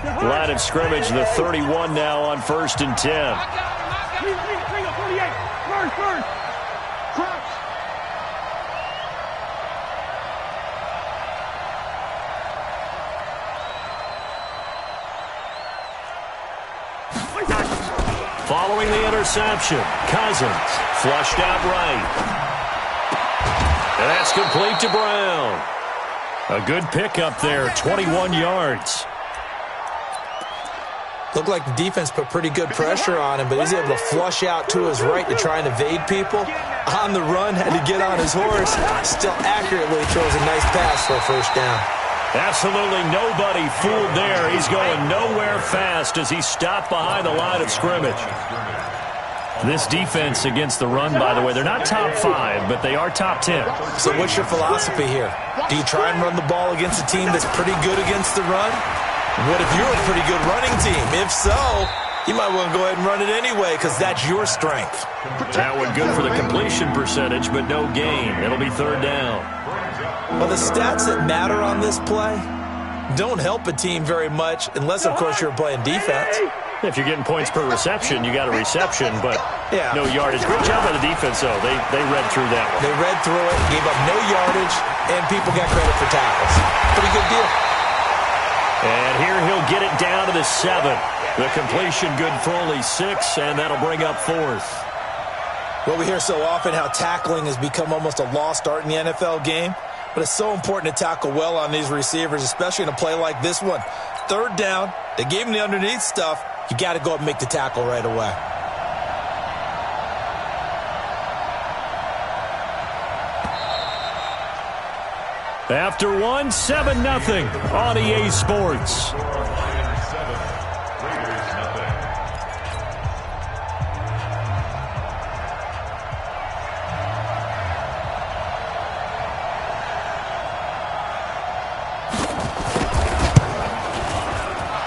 Line of scrimmage, the 31 now on 1st and 10. Following the interception, Cousins flushed out right. And that's complete to Brown. A good pickup there, 21 yards. Looked like the defense put pretty good pressure on him, but he's able to flush out to his right to try and evade people. On the run, had to get on his horse. Still accurately throws a nice pass for a first down. Absolutely nobody fooled there. He's going nowhere fast as he stopped behind the line of scrimmage. This defense against the run, by the way, they're not top 5, but they are top 10. So what's your philosophy here? Do you try and run the ball against a team that's pretty good against the run? What if you're a pretty good running team? If so, you might want to go ahead and run it anyway because that's your strength. That one good for the completion percentage, but no gain. It'll be 3rd down. Well, the stats that matter on this play don't help a team very much unless, of course, you're playing defense. If you're getting points per reception, you got a reception, but no yardage. Great job by the defense, though. They read through that one. They read through it, gave up no yardage, and people got credit for tackles. Pretty good deal. And here he'll get it down to the 7. The completion good for only 6, and that'll bring up 4th. Well, we hear so often how tackling has become almost a lost art in the NFL game, but it's so important to tackle well on these receivers, especially in a play like this one. 3rd down, they gave him the underneath stuff. You got to go up and make the tackle right away. After 7-0 on EA Sports.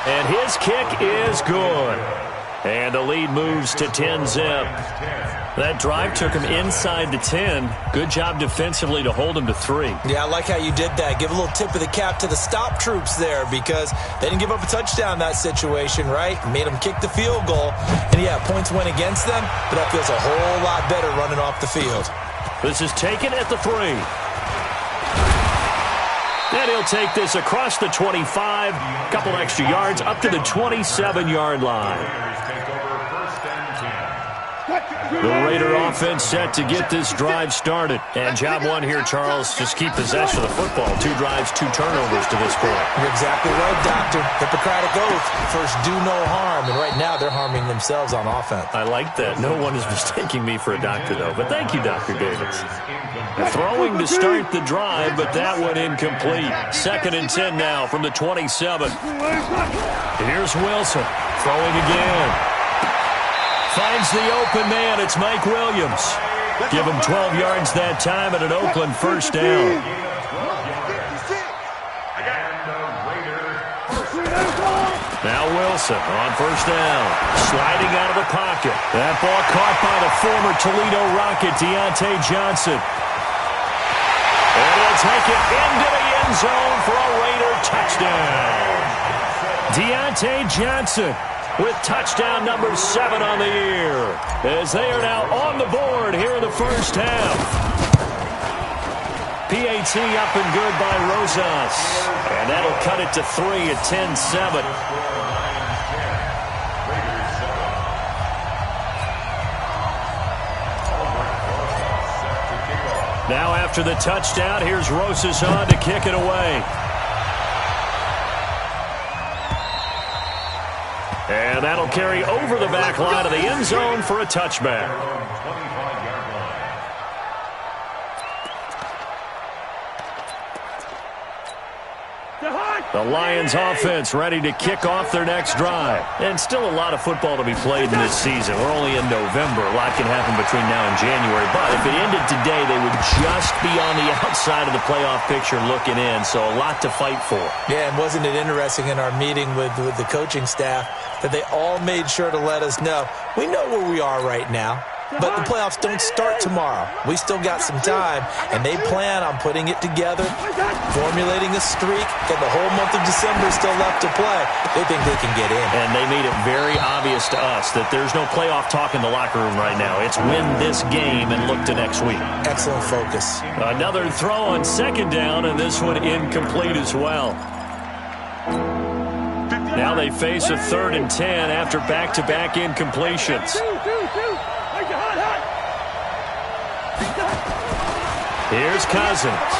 And his kick is good. And the lead moves to 10-zip. That drive took him inside the 10. Good job defensively to hold him to 3. Yeah, I like how you did that. Give a little tip of the cap to the stop troops there because they didn't give up a touchdown in that situation, right? Made them kick the field goal. And, yeah, points went against them, but that feels a whole lot better running off the field. This is taken at the 3. And he'll take this across the 25, couple extra yards, up to the 27-yard line. The Raider offense set to get this drive started. And job one here, Charles, just keep possession of the football. 2 drives, 2 turnovers to this point. You're exactly right, Doctor. Hippocratic oath. First, do no harm. And right now, they're harming themselves on offense. I like that. No one is mistaking me for a doctor, though. But thank you, Dr. Davis. Throwing to start the drive, but that one incomplete. 2nd and 10 now from the 27. Here's Wilson. Throwing again. Finds the open man. It's Mike Williams. Give him 12 yards that time at an Oakland first down. Now Wilson on first down. Sliding out of the pocket. That ball caught by the former Toledo Rocket, Deontay Johnson. And he'll take it into the end zone for a Raider touchdown. Deontay Johnson with touchdown number 7 on the year, as they are now on the board here in the first half. PAT up and good by Rosas, and that'll cut it to 3 at 10-7. Now after the touchdown, here's Rosas on to kick it away. And that'll carry over the back line of the end zone for a touchback. The Lions offense ready to kick off their next drive. And still a lot of football to be played in this season. We're only in November. A lot can happen between now and January. But if it ended today, they would just be on the outside of the playoff picture looking in. So a lot to fight for. Yeah, and wasn't it interesting in our meeting with the coaching staff that they all made sure to let us know, we know where we are right now. but the playoffs don't start tomorrow. We still got some time, and they plan on putting it together, formulating a streak, and the whole month of December is still left to play. They think they can get in. And they made it very obvious to us that there's no playoff talk in the locker room right now. It's win this game and look to next week. Excellent focus. Another throw on second down, and this one incomplete as well. Now they face a 3rd and 10 after back-to-back incompletions. Here's Cousins.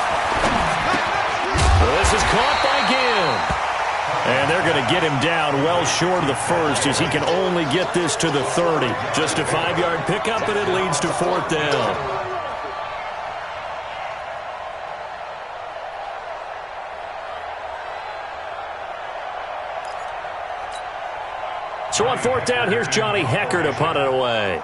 This is caught by Ginn. And they're going to get him down well short of the first as he can only get this to the 30. Just a 5-yard pickup, and it leads to 4th down. So on 4th down, here's Johnny Hekker to punt it away.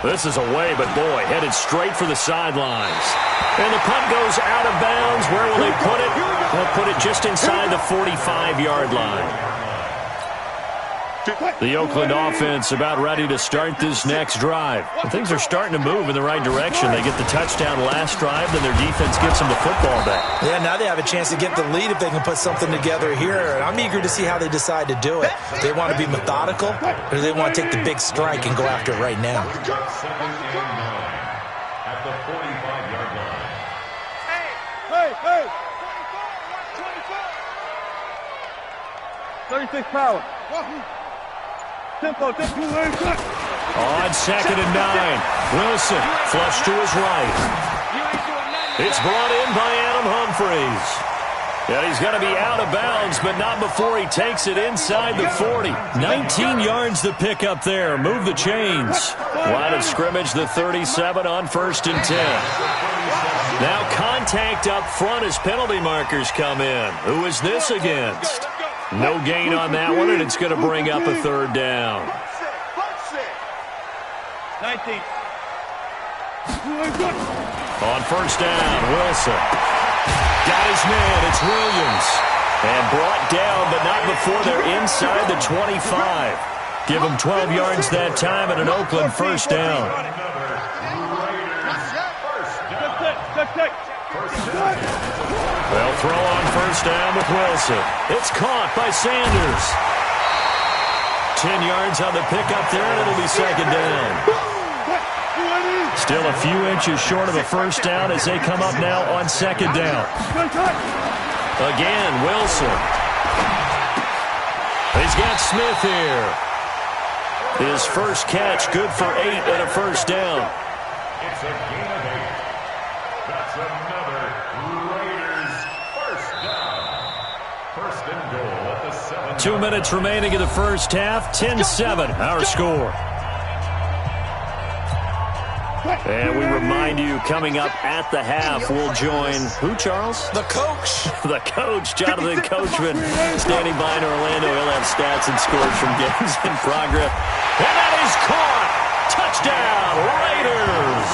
This is away, but boy, headed straight for the sidelines. And the punt goes out of bounds. Where will they put it? They'll put it just inside the 45-yard line. The Oakland offense about ready to start this next drive. Things are starting to move in the right direction. They get the touchdown last drive, then their defense gets them the football back. Yeah, now they have a chance to get the lead if they can put something together here. And I'm eager to see how they decide to do it. Do they want to be methodical, or do they want to take the big strike and go after it right now? At the 45-yard line. Hey! 36 power. Tempo. On 2nd and 9. Wilson flush to his right. It's brought in by Adam Humphries. And he's going to be out of bounds, but not before he takes it inside the 40. 19 yards to pick up there. Move the chains. Line of scrimmage, the 37 on 1st and 10. Now contact up front as penalty markers come in. Who is this against? No gain on that one, and it's going to bring up a 3rd down. 19. On 1st down, Wilson. Got his man, it's Williams. And brought down, but not before they're inside the 25. Give them 12 yards that time and an Oakland 1st down. They'll throw on 1st down with Wilson. It's caught by Sanders. 10 yards on the pickup there, and it'll be 2nd down. Still a few inches short of a 1st down as they come up now on 2nd down. Again, Wilson. He's got Smith here. His first catch, good for 8 and a 1st down. It's a gain of 8. That's another Raiders 1st down. 1st and goal at the 7. 2 minutes remaining in the first half. 10-7, our score. And we remind you, coming up at the half, we'll join who, Charles? The coach. The coach, Jonathan Coachman, standing by in Orlando. He'll have stats and scores from games in progress. And that is caught. Touchdown, Raiders.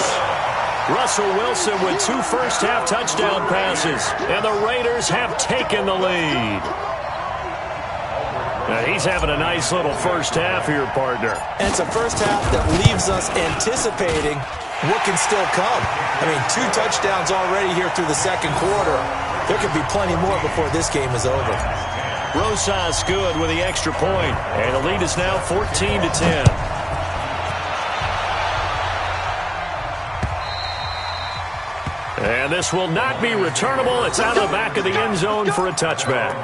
Russell Wilson with 2 first-half touchdown passes. And the Raiders have taken the lead. Now he's having a nice little first half here, partner. And it's a first half that leaves us anticipating what can still come. I mean, 2 touchdowns already here through the 2nd quarter. There could be plenty more before this game is over. Rosas good with the extra point. And the lead is now 14-10. And this will not be returnable. It's out of the back of the end zone for a touchback.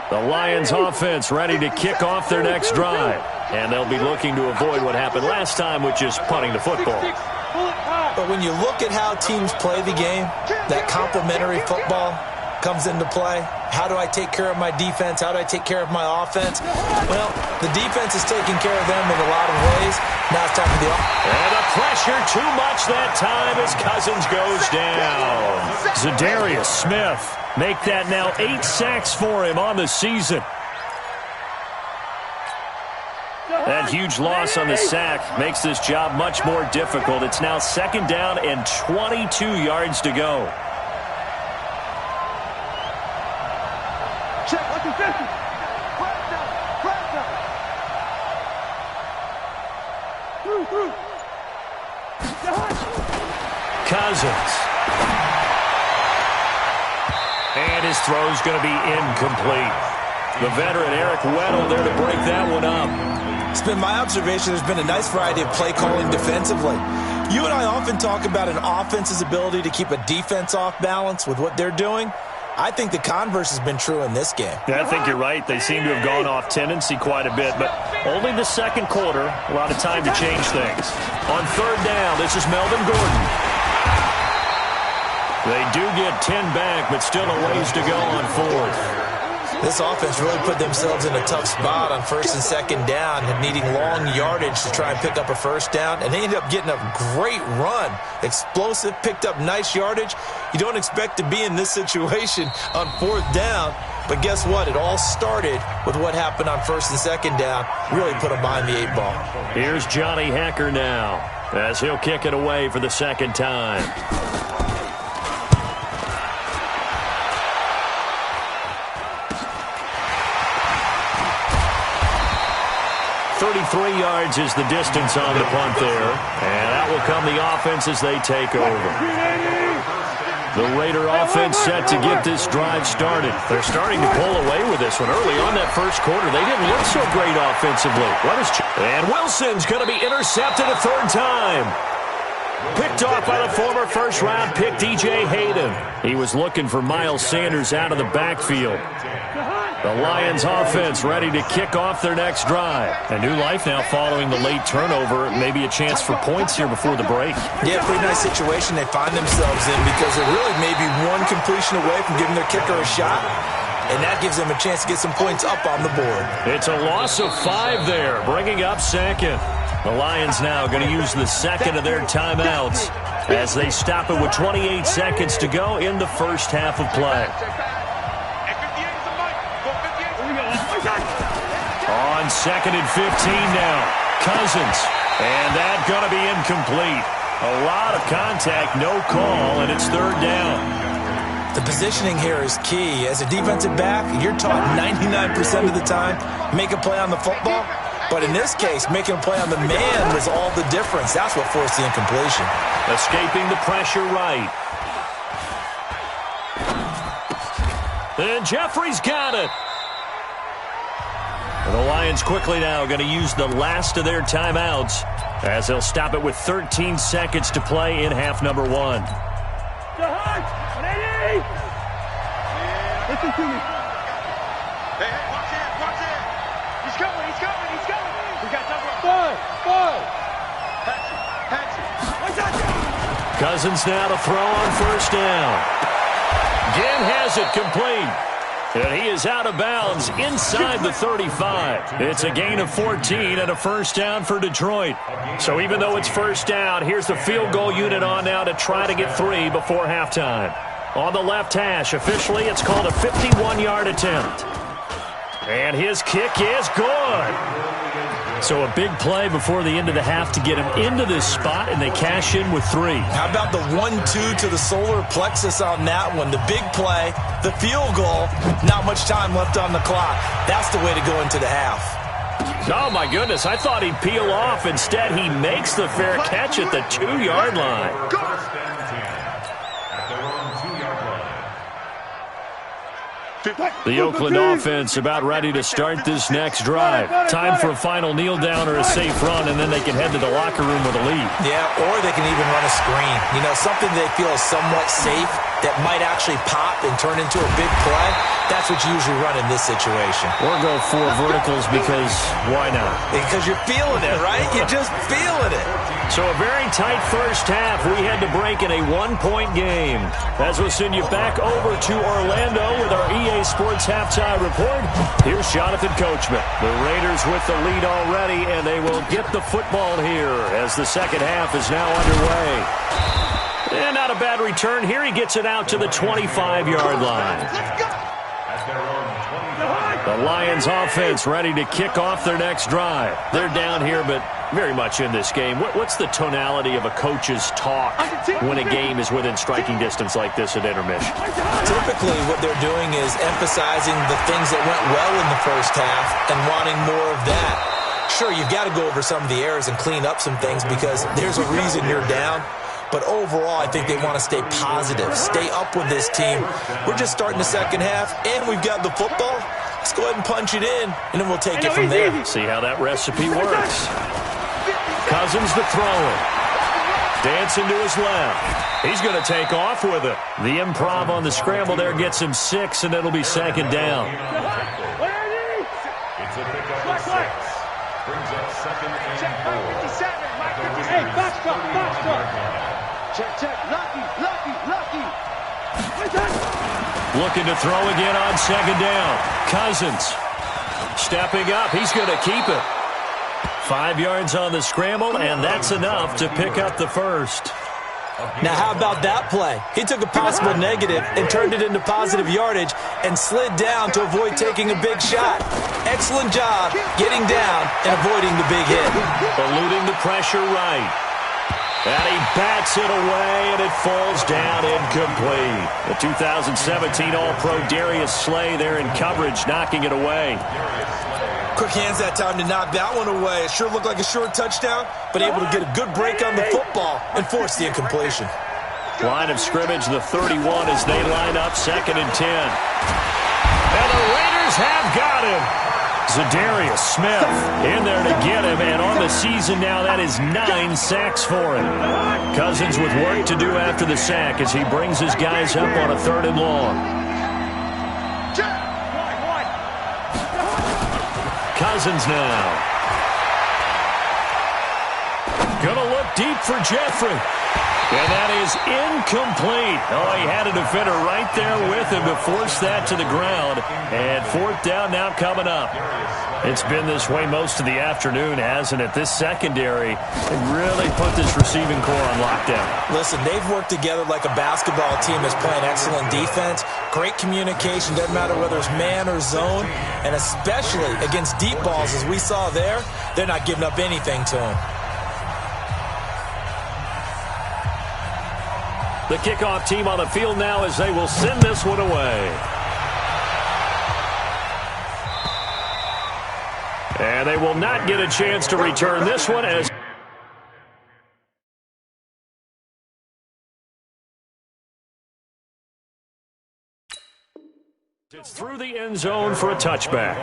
The Lions offense ready to kick off their next drive. And they'll be looking to avoid what happened last time, which is punting the football. But when you look at how teams play the game, that complementary football comes into play. How do I take care of my defense? How do I take care of my offense? Well, the defense is taking care of them in a lot of ways. Now it's time for the offense. And the pressure too much that time as Cousins goes down. Zadarius Smith make that now 8 sacks for him on the season. That huge loss on the sack makes this job much more difficult. It's now 2nd down and 22 yards to go. Check, what's the 50? Through. Cousins. And his throw's going to be incomplete. The veteran Eric Weddle there to break that one up. It's been my observation there's been a nice variety of play calling defensively. You and I often talk about an offense's ability to keep a defense off balance with what they're doing. I think the converse has been true in this game. Yeah, I think you're right. They seem to have gone off tendency quite a bit, but only the second quarter. A lot of time to change things. On 3rd down, this is Melvin Gordon. They do get 10 back, but still a ways to go on 4th. This offense really put themselves in a tough spot on 1st and 2nd down, needing long yardage to try and pick up a 1st down, and they ended up getting a great run. Explosive, picked up nice yardage. You don't expect to be in this situation on 4th down, but guess what? It all started with what happened on 1st and 2nd down. Really put them behind the 8 ball. Here's Johnny Hekker now, as he'll kick it away for the 2nd time. 33 yards is the distance on the punt there. And that will come the offense as they take over. The Raider offense set to get this drive started. They're starting to pull away with this one. Early on that first quarter, they didn't look so great offensively. And Wilson's going to be intercepted a 3rd time. Picked off by the former first-round pick, DJ Hayden. He was looking for Miles Sanders out of the backfield. The Lions offense ready to kick off their next drive. A new life now following the late turnover. Maybe a chance for points here before the break. Yeah, pretty nice situation they find themselves in because they're really maybe one completion away from giving their kicker a shot. And that gives them a chance to get some points up on the board. It's a loss of 5 there, bringing up 2nd. The Lions now going to use the 2nd of their timeouts as they stop it with 28 seconds to go in the first half of play. On 2nd and 15 now, Cousins. And that's going to be incomplete. A lot of contact, no call, and it's 3rd down. The positioning here is key. As a defensive back, you're taught 99% of the time, make a play on the football. But in this case, making a play on the man was all the difference. That's what forced the incompletion. Escaping the pressure right. And Jeffrey's got it. And the Lions quickly now going to use the last of their timeouts as they'll stop it with 13 seconds to play in half number 1. Listen to me. Hey, watch it. He's coming. We got double. Five. Patch it. Cousins now to throw on 1st down. Ginn has it complete. And he is out of bounds inside the 35. It's a gain of 14 and a 1st down for Detroit. So even though it's 1st down, here's the field goal unit on now to try to get 3 before halftime. On the left hash, officially it's called a 51-yard attempt. And his kick is good. So a big play before the end of the half to get him into this spot, and they cash in with 3. How about the 1-2 to the solar plexus on that one? The big play, the field goal, not much time left on the clock. That's the way to go into the half. Oh, my goodness. I thought he'd peel off. Instead, he makes the fair catch at the 2-yard line. The Oakland offense about ready to start this next drive. Time for a final kneel down or a safe run, and then they can head to the locker room with a lead. Yeah, or they can even run a screen. You know, something they feel is somewhat safe that might actually pop and turn into a big play. That's what you usually run in this situation. Or go 4 verticals because why not? Because you're feeling it, right? You're just feeling it. So a very tight first half. We had to break in a 1-point game. As we'll send you back over to Orlando with our EA Sports Halftime Report. Here's Jonathan Coachman. The Raiders with the lead already, and they will get the football here as the second half is now underway. And not a bad return here. He gets it out to the 25-yard line. At their own 25. The Lions offense ready to kick off their next drive. They're down here, but very much in this game. What's the tonality of a coach's talk when a game is within striking distance like this at intermission? Typically, what they're doing is emphasizing the things that went well in the first half and wanting more of that. Sure, you've got to go over some of the errors and clean up some things because there's a reason you're down. But overall, I think they want to stay positive, stay up with this team. We're just starting the second half, and we've got the football. Let's go ahead and punch it in, and then we'll take it from there. See how that recipe works. Cousins to throw it. Dancing to his left. He's going to take off with it. The improv on the scramble there gets him 6, and it'll be second down. It's a pickup of 6. Brings up second and 4. Hey, box truck. Check. Lucky. Looking to throw again on second down. Cousins stepping up. He's going to keep it. 5 yards on the scramble, and that's enough to pick up the first. Now, how about that play? He took a possible negative and turned it into positive yardage and slid down to avoid taking a big shot. Excellent job getting down and avoiding the big hit. Eluding the pressure right. And he bats it away, and it falls down incomplete. The 2017 All-Pro Darius Slay there in coverage, knocking it away. Quick hands that time to knock that one away. It sure looked like a short touchdown, but able to get a good break on the football and force the incompletion. Line of scrimmage, the 31 as they line up, 2nd and 10. And the Raiders have got him. Za'Darius Smith in there to get him, and on the season now, that is 9 sacks for him. Cousins with work to do after the sack as he brings his guys up on a 3rd and long. Cousins now. Gonna look deep for Jeffrey. And that is incomplete. Oh, he had a defender right there with him to force that to the ground. And 4th down now coming up. It's been this way most of the afternoon, hasn't it? This secondary really put this receiving core on lockdown. Listen, they've worked together like a basketball team that's playing excellent defense. Great communication, doesn't matter whether it's man or zone. And especially against deep balls, as we saw there, they're not giving up anything to them. The kickoff team on the field now as they will send this one away. And they will not get a chance to return this one as it's through the end zone for a touchback.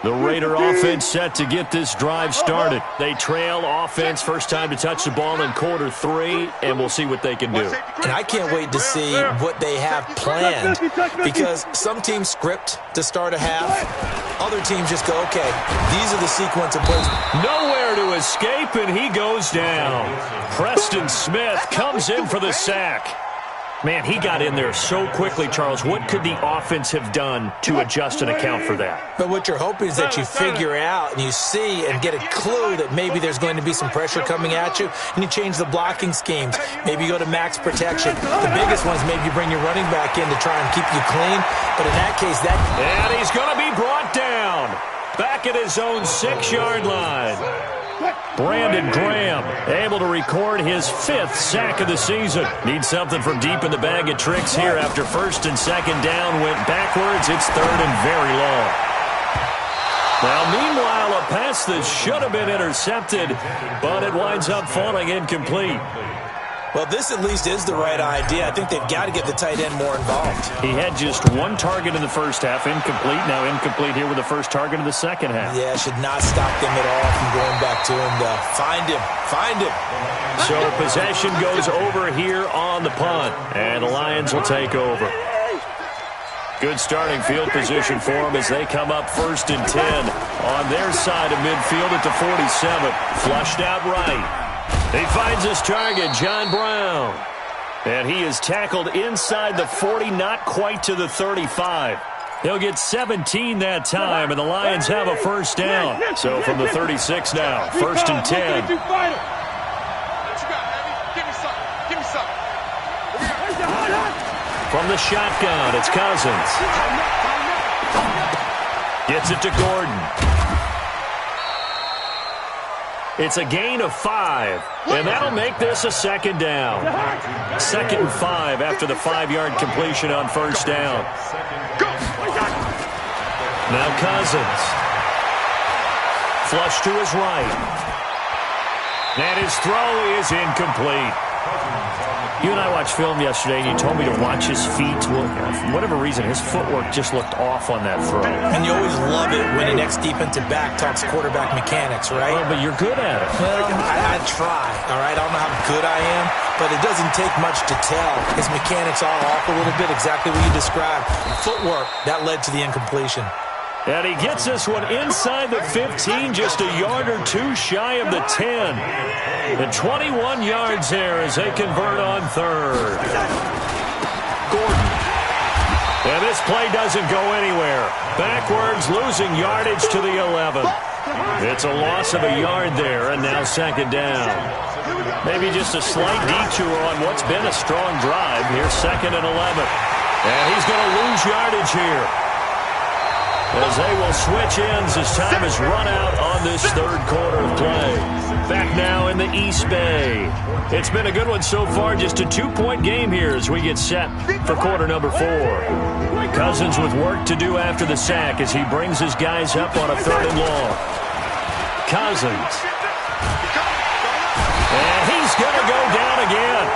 The Raider offense set to get this drive started. They trail offense first time to touch the ball in quarter 3, and we'll see what they can do. And I can't wait to see what they have planned because some teams script to start a half. Other teams just go, okay, these are the sequence of plays. Nowhere to escape, and he goes down. Preston Smith comes in for the sack. Man, he got in there so quickly, Charles. What could the offense have done to adjust and account for that? But what you're hoping is that you figure out and you see and get a clue that maybe there's going to be some pressure coming at you, and you change the blocking schemes. Maybe you go to max protection. The biggest one is maybe you bring your running back in to try and keep you clean. But in that case, that... And he's going to be brought down. Back at his own 6-yard line. Brandon Graham able to record his 5th sack of the season. Needs something from deep in the bag of tricks here after 1st and 2nd down went backwards. It's 3rd and very long. Now, meanwhile, a pass that should have been intercepted, but it winds up falling incomplete. Well, this at least is the right idea. I think they've got to get the tight end more involved. He had just 1 target in the first half, incomplete. Now incomplete here with the first target of the second half. Yeah, should not stop them at all from going back to him to find him. So possession goes over here on the punt, and the Lions will take over. Good starting field position for them as they come up 1st and 10 on their side of midfield at the 47. Flushed out right. He finds his target, John Brown. And he is tackled inside the 40, not quite to the 35. He'll get 17 that time, and the Lions have a 1st down. So from the 36 now, 1st and 10. From the shotgun, it's Cousins. Gets it to Gordon. It's a gain of 5, and that'll make this a second down. 2nd and 5 after the 5-yard completion on first down. Now Cousins. Flush to his right. And his throw is incomplete. You and I watched film yesterday, and you told me to watch his feet. Well, for whatever reason, his footwork just looked off on that throw. And you always love it when an ex-defensive back talks quarterback mechanics, right? Well, but you're good at it. Well, I try, all right? I don't know how good I am, but it doesn't take much to tell. His mechanics are off a little bit, exactly what you described. Footwork, that led to the incompletion. And he gets this one inside the 15, just a yard or two shy of the 10. And 21 yards there as they convert on third. Gordon. And this play doesn't go anywhere. Backwards, losing yardage to the 11. It's a loss of a yard there, and now second down. Maybe just a slight detour on what's been a strong drive. Here's 2nd and 11. And he's going to lose yardage here, as they will switch ends as time has run out on this third quarter of play. Back now in the East Bay. It's been a good one so far, just a 2-point game here as we get set for quarter number 4. Cousins with work to do after the sack as he brings his guys up on a 3rd and long. Cousins. And he's going to go down again.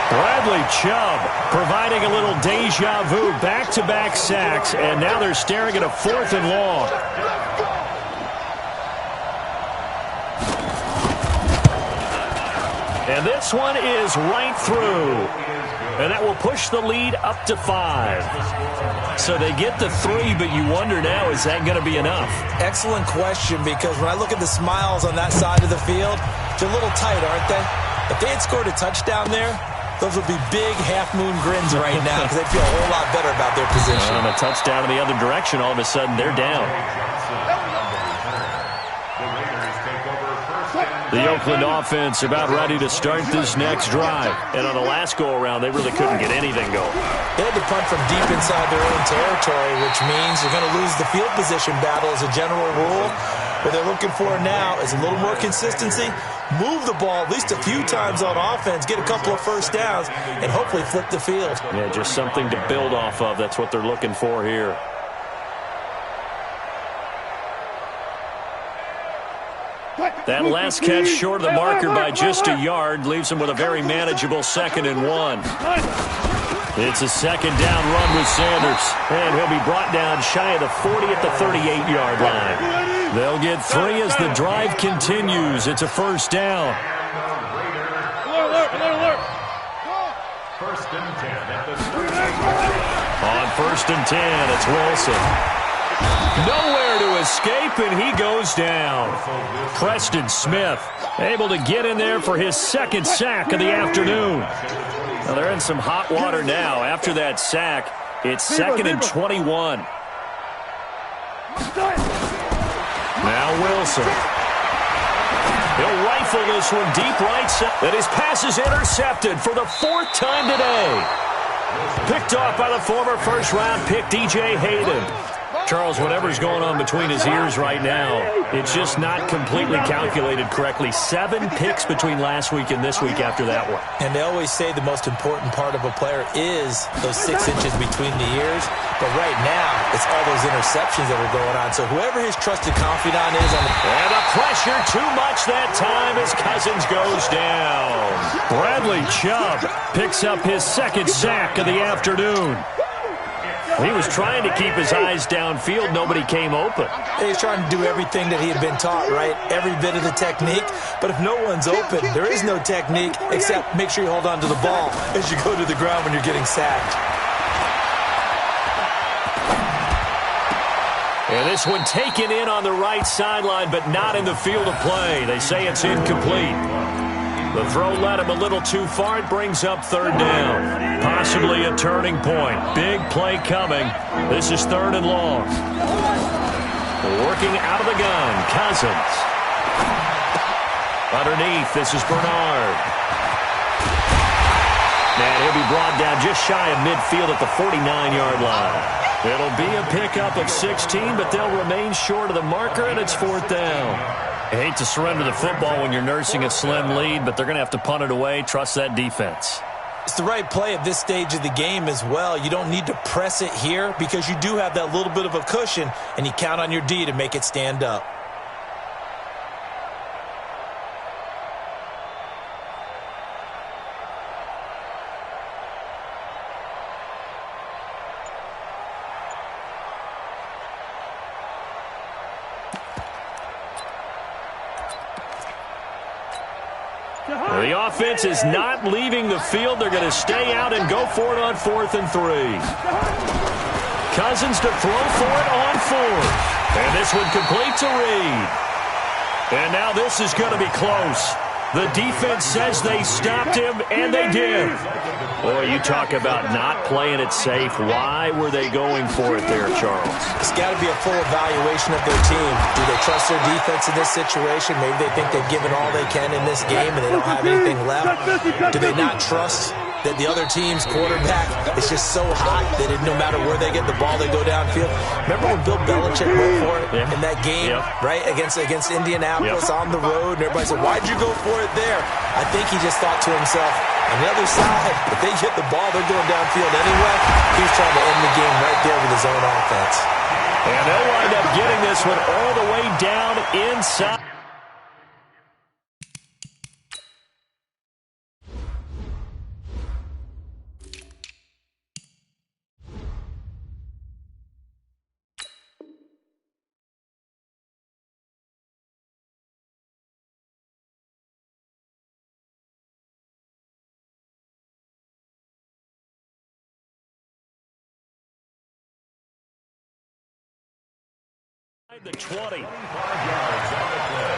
Bradley Chubb providing a little deja vu, back-to-back sacks, and now they're staring at a 4th and long. And this one is right through, and that will push the lead up to 5. So they get the 3, but you wonder now, is that going to be enough? Excellent question, because when I look at the smiles on that side of the field, they're a little tight, aren't they? If they had scored a touchdown there, those would be big half-moon grins right now because they feel a whole lot better about their position. On a touchdown in the other direction, all of a sudden they're down. The Oakland offense about ready to start this next drive. And on the last go-around, they really couldn't get anything going. They had to punt from deep inside their own territory, which means they're going to lose the field position battle as a general rule. What they're looking for now is a little more consistency, move the ball at least a few times on offense, get a couple of first downs, and hopefully flip the field. Yeah, just something to build off of. That's what they're looking for here. That last catch short of the marker by just a yard leaves him with a very manageable 2nd and 1. It's a 2nd down run with Sanders, and he'll be brought down shy of the 40 at the 38-yard line. They'll get 3 as the drive continues. It's a 1st down. First and 10 at the 30. On 1st and 10, it's Wilson. Nowhere to escape, and he goes down. Preston Smith able to get in there for his 2nd sack of the afternoon. Now they're in some hot water now. After that sack, it's 2nd and 21. Now Wilson. He'll rifle this one deep right side. And his pass is intercepted for the 4th time today. Picked off by the former first-round pick, DJ Hayden. Charles, whatever's going on between his ears right now, it's just not completely calculated correctly. 7 picks between last week and this week after that one. And they always say the most important part of a player is those 6 inches between the ears. But right now, it's all those interceptions that are going on. So whoever his trusted confidant is on the... And the pressure too much that time as Cousins goes down. Bradley Chubb picks up his 2nd sack of the afternoon. He was trying to keep his eyes downfield. Nobody came open. He's trying to do everything that he had been taught, right? Every bit of the technique. But if no one's open, there is no technique except make sure you hold on to the ball as you go to the ground when you're getting sacked. And this one taken in on the right sideline, but not in the field of play. They say it's incomplete. The throw led him a little too far. It brings up 3rd down. Possibly a turning point. Big play coming. This is 3rd and long. Working out of the gun, Cousins. Underneath, this is Bernard. And he'll be brought down just shy of midfield at the 49-yard line. It'll be a pickup of 16, but they'll remain short of the marker, and it's 4th down. I hate to surrender the football when you're nursing a slim lead, but they're going to have to punt it away. Trust that defense. It's the right play at this stage of the game as well. You don't need to press it here because you do have that little bit of a cushion, and you count on your D to make it stand up. The offense is not leaving the field. They're going to stay out and go for it on 4th and 3. Cousins to throw for it on 4th. And this one complete to Reed. And now this is going to be close. The defense says they stopped him, and they did. Boy, you talk about not playing it safe. Why were they going for it there, Charles? It's got to be a full evaluation of their team. Do they trust their defense in this situation? Maybe they think they've given all they can in this game and they don't have anything left. Do they not trust that the other team's quarterback is just so hot that no matter where they get the ball, they go downfield? Remember when Bill Belichick went for it in that game, right, against Indianapolis on the road, and everybody said, why'd you go for it there? I think he just thought to himself, on the other side, if they hit the ball, they're going downfield anyway. He's trying to end the game right there with his own offense. And they'll wind up getting this one all the way down inside. The 20. 5 yards on the play.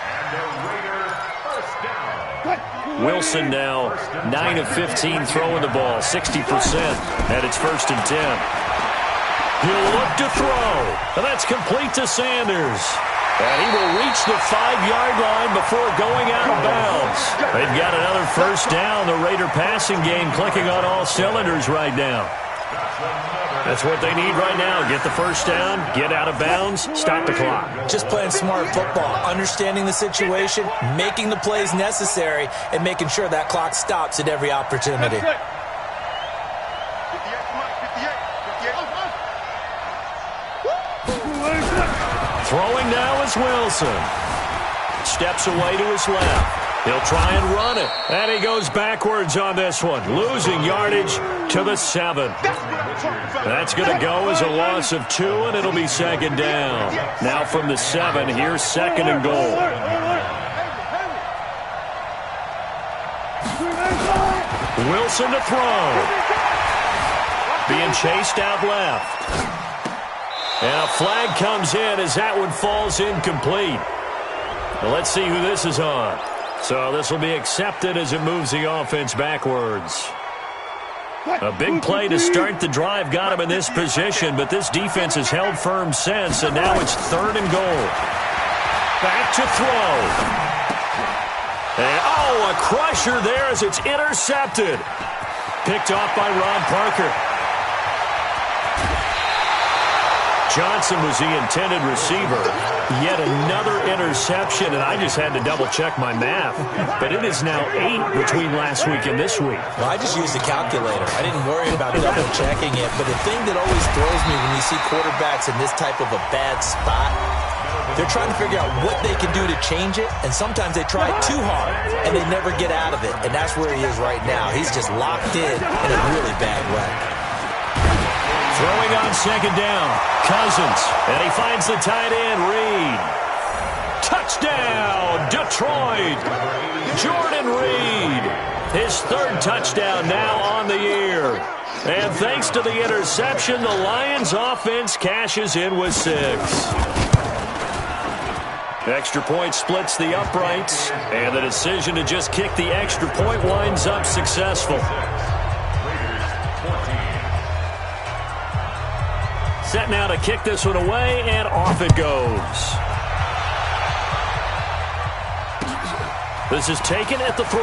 And the Raiders first down. Wilson now 9 of 15 throwing the ball, 60%, and it's 1st and 10. He'll look to throw, and that's complete to Sanders. And he will reach the 5-yard line before going out of bounds. They've got another 1st down. The Raider passing game clicking on all cylinders right now. That's what they need right now. Get the 1st down, get out of bounds, stop the clock. Just playing smart football, understanding the situation, making the plays necessary, and making sure that clock stops at every opportunity. Throwing now is Wilson. Steps away to his left. He'll try and run it. And he goes backwards on this one, losing yardage to the 7. That's going to go as a loss of 2, and it'll be 2nd down. Now from the 7, here's 2nd and goal. Wilson to throw. Being chased out left. And a flag comes in as that one falls incomplete. Well, let's see who this is on. So this will be accepted as it moves the offense backwards. A big play to start the drive got him in this position, but this defense has held firm since, and now it's 3rd and goal. Back to throw. And, a crusher there as it's intercepted. Picked off by Ron Parker. Johnson was the intended receiver. Yet another interception, and I just had to double-check my math. But it is now 8 between last week and this week. Well, I just used a calculator. I didn't worry about double-checking it. But the thing that always throws me when you see quarterbacks in this type of a bad spot, they're trying to figure out what they can do to change it, and sometimes they try too hard, and they never get out of it. And that's where he is right now. He's just locked in a really bad way. Throwing on 2nd down, Cousins, and he finds the tight end, Reed. Touchdown, Detroit! Jordan Reed, his 3rd touchdown now on the year. And thanks to the interception, the Lions offense cashes in with 6. Extra point splits the uprights, and the decision to just kick the extra point winds up successful. Set now to kick this one away, and off it goes. This is taken at the 3.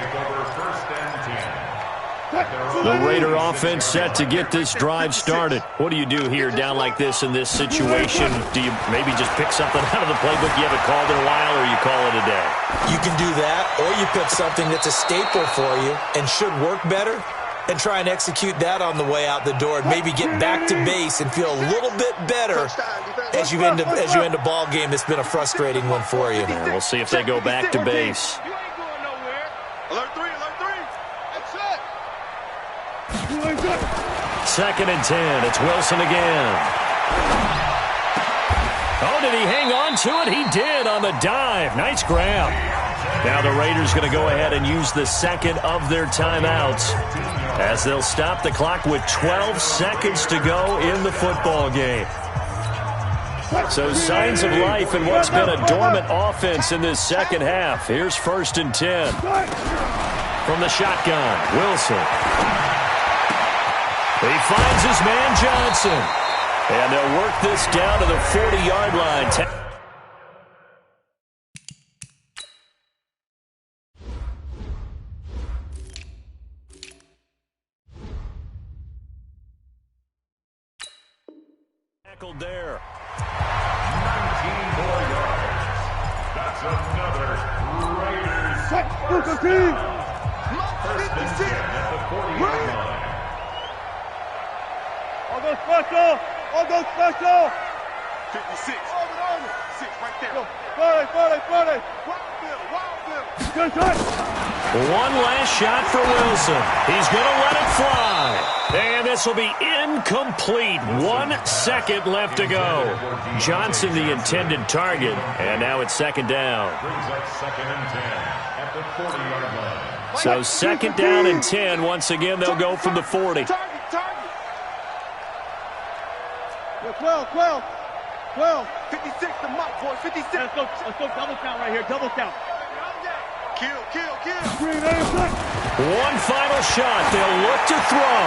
take over 1st and 10. The Raider offense set to get this drive started. What do you do here down like this in this situation? Do you maybe just pick something out of the playbook you haven't called in a while, or you call it a day? You can do that, or you pick something that's a staple for you and should work better and try and execute that on the way out the door and maybe get back to base and feel a little bit better as you end a ball game that's been a frustrating one for you. And we'll see if they go back to base. You ain't going nowhere. Alert 3, alert 3. That's it. 2nd and 10. It's Wilson again. Oh, did he hang on to it? He did on the dive. Nice grab. Now the Raiders going to go ahead and use the second of their timeouts as they'll stop the clock with 12 seconds to go in the football game. So signs of life in what's been a dormant offense in this second half. Here's 1st and 10. From the shotgun, Wilson. He finds his man Johnson. And they'll work this down to the 40-yard line. Tackled there. 19 more yards. That's another Raiders first down. 1st and 10 at the 40-yard line. On those special. 56. 6 right there. 40. Wild Bill. One last shot for Wilson. He's going to let it fly. And this will be incomplete. 1 second left to go. Johnson, the intended target. And now it's 2nd down. Brings up 2nd and 10 at the 40-yard line. So 2nd down and 10. Once again, they'll go from the 40. Target. 12. 56, the mark, boy. 56. Let's go double count right here. Double count. Kill. One final shot. They'll look to throw.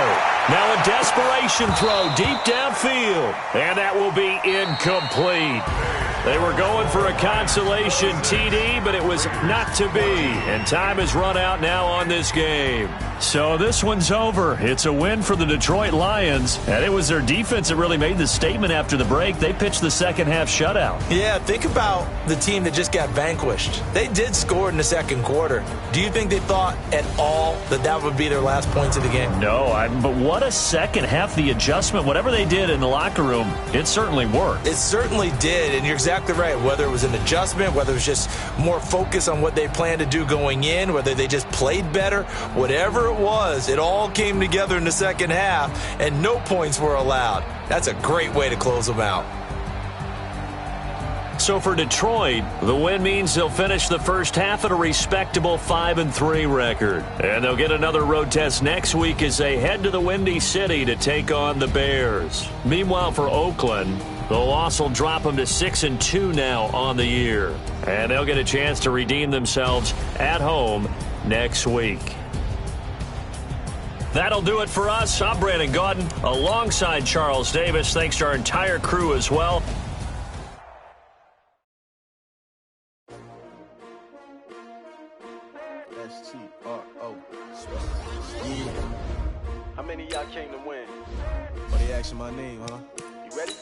Now a desperation throw deep downfield. And that will be incomplete. They were going for a consolation TD, but it was not to be. And time has run out now on this game. So this one's over. It's a win for the Detroit Lions. And it was their defense that really made the statement after the break. They pitched the second half shutout. Yeah, think about the team that just got vanquished. They did score in the second quarter. Do you think they thought at all that would be their last points of the game? No, but what a second half. The adjustment, whatever they did in the locker room, it certainly worked. It certainly did, and you're exactly right. Whether it was an adjustment, whether it was just more focus on what they planned to do going in, whether they just played better, whatever it was, it all came together in the second half, and no points were allowed. That's a great way to close them out. So for Detroit, the win means they'll finish the first half at a respectable 5-3 record. And they'll get another road test next week as they head to the Windy City to take on the Bears. Meanwhile, for Oakland, the loss will drop them to 6-2 now on the year. And they'll get a chance to redeem themselves at home next week. That'll do it for us. I'm Brandon Gaudin alongside Charles Davis. Thanks to our entire crew as well. S-T-R-O. Yeah. How many of y'all came to win? Oh, they asking my name, huh? You ready?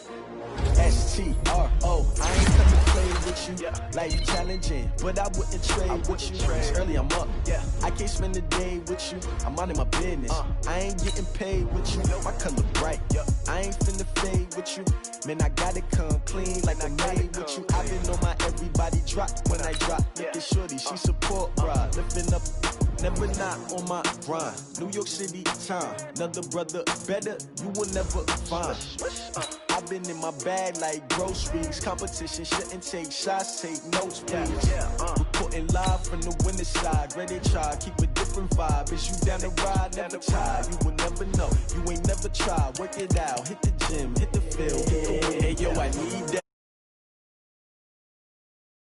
S-T-R-O. I ain't come to play with you. Yeah. Life challenging, but I wouldn't trade with you. It's early, I'm up. Yeah. I can't spend the day with you. I'm minding my business. I ain't getting paid with you. My color bright. Yeah. I ain't finna fade with you. Man, I gotta come clean like I made with you. I've been on my everybody drop when I drop. Look at shorty, she support ride. Lifting up, never not on my grind. New York City time. Another brother better, you will never find. I've been in my bag like groceries. Competition shouldn't take shots, take notes, please. Reporting live from the winning side. Ready to try, keep a different vibe. Is you down the ride, never tired. You will never know, you ain't never tried. Work it out, hit the gym, hit the field. Hey yo, I need that.